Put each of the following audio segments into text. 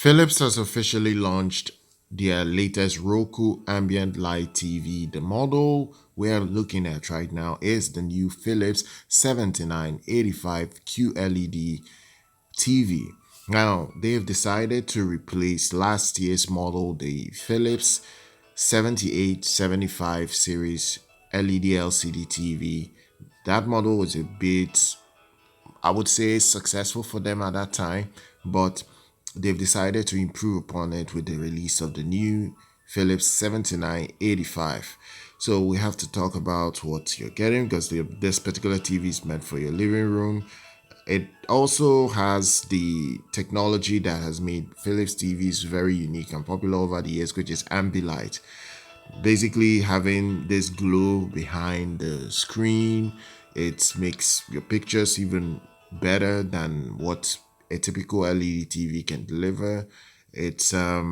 Philips has officially launched their latest Roku ambient light TV. The model we're looking at right now is the new Philips 7985 QLED TV. Now, they've decided to replace last year's model, the Philips 7875 series LED LCD TV. That model was a bit, I would say, successful for them at that time, but they've decided to improve upon it with the release of the new Philips 7985. So we have to talk about what you're getting, because this particular TV is meant for your living room. It also has the technology that has made Philips TVs very unique and popular over the years, which is AMBILIGHT. Basically, having this glow behind the screen, it makes your pictures even better than what a typical LED TV can deliver. It's a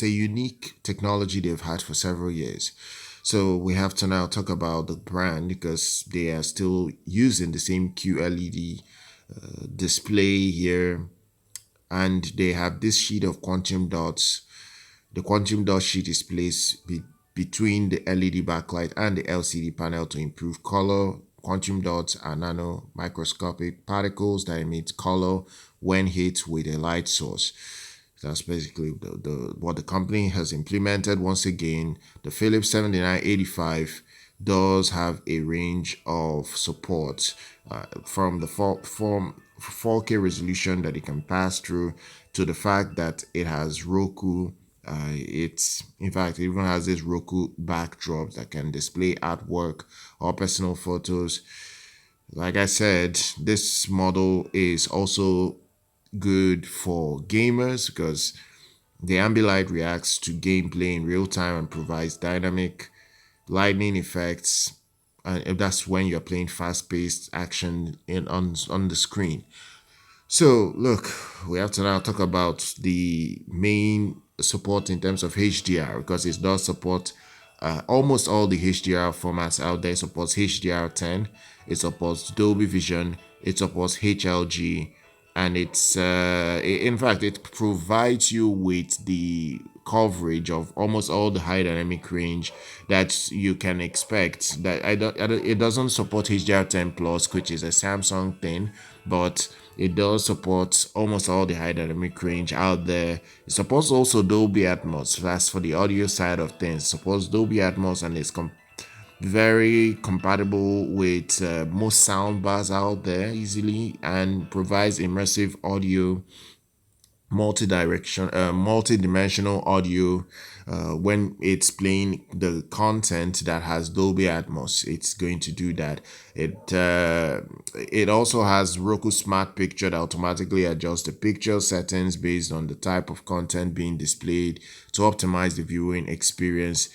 unique technology they've had for several years. So we have to now talk about the brand, because they are still using the same QLED display here, and they have this sheet of quantum dots. The quantum dot sheet is placed between the LED backlight and the LCD panel to improve color. Quantum dots are nano microscopic particles that emit color when hit with a light source. That's basically what the company has implemented. Once again, the Philips 7985 does have a range of support from the 4K resolution that it can pass through, to the fact that it has Roku. It even has this Roku Backdrops that can display artwork or personal photos. Like I said, this model is also good for gamers, because the Ambilight reacts to gameplay in real time and provides dynamic lightning effects, and that's when you're playing fast-paced action on the screen. So look, we have to now talk about the main support in terms of HDR, because it does support almost all the HDR formats out there. It supports HDR10, it supports Dolby Vision, it supports HLG, and in fact, it provides you with the coverage of almost all the high dynamic range that you can expect. That it doesn't support HDR10 plus, which is a Samsung thing, but it does support almost all the high dynamic range out there. It supports also Dolby Atmos. That's for the audio side of things. It supports Dolby Atmos, and it's very compatible with most sound bars out there easily, and provides immersive audio, multi-dimensional audio. When it's playing the content that has Dolby Atmos, it's going to do that. It also has Roku Smart Picture that automatically adjusts the picture settings based on the type of content being displayed to optimize the viewing experience.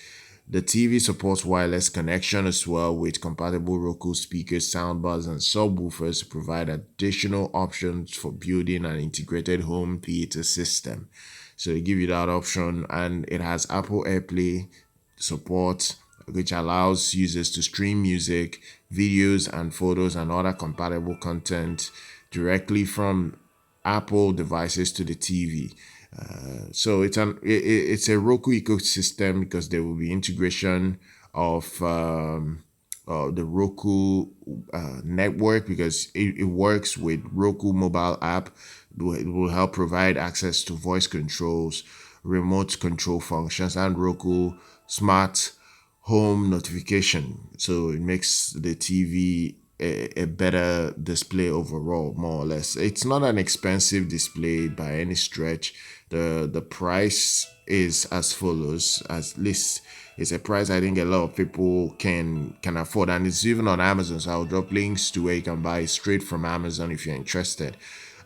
The TV supports wireless connection as well, with compatible Roku speakers, soundbars, and subwoofers to provide additional options for building an integrated home theater system. So they give you that option, and it has Apple AirPlay support, which allows users to stream music, videos, and photos and other compatible content directly from Apple devices to the TV. So it's a Roku ecosystem, because there will be integration of the Roku network, because it works with Roku mobile app. It will help provide access to voice controls, remote control functions, and Roku smart home notification. So it makes the TV a better display overall, more or less. It's not an expensive display by any stretch. The price is as follows. At least it's a price I think a lot of people can afford, and it's even on Amazon. So I'll drop links to where you can buy straight from Amazon if you're interested.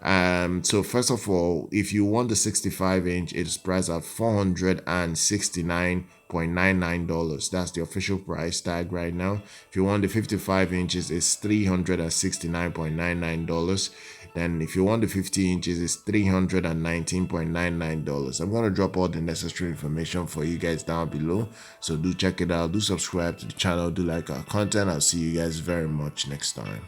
So first of all, if you want the 65-inch, it's priced at $469.99. That's the official price tag right now. If you want the 55 inches, it's $369.99. Then if you want the 50 inches, it's $319.99. I'm going to drop all the necessary information for you guys down below, so do check it out. Do subscribe to the channel, do like our content. I'll see you guys very much next time.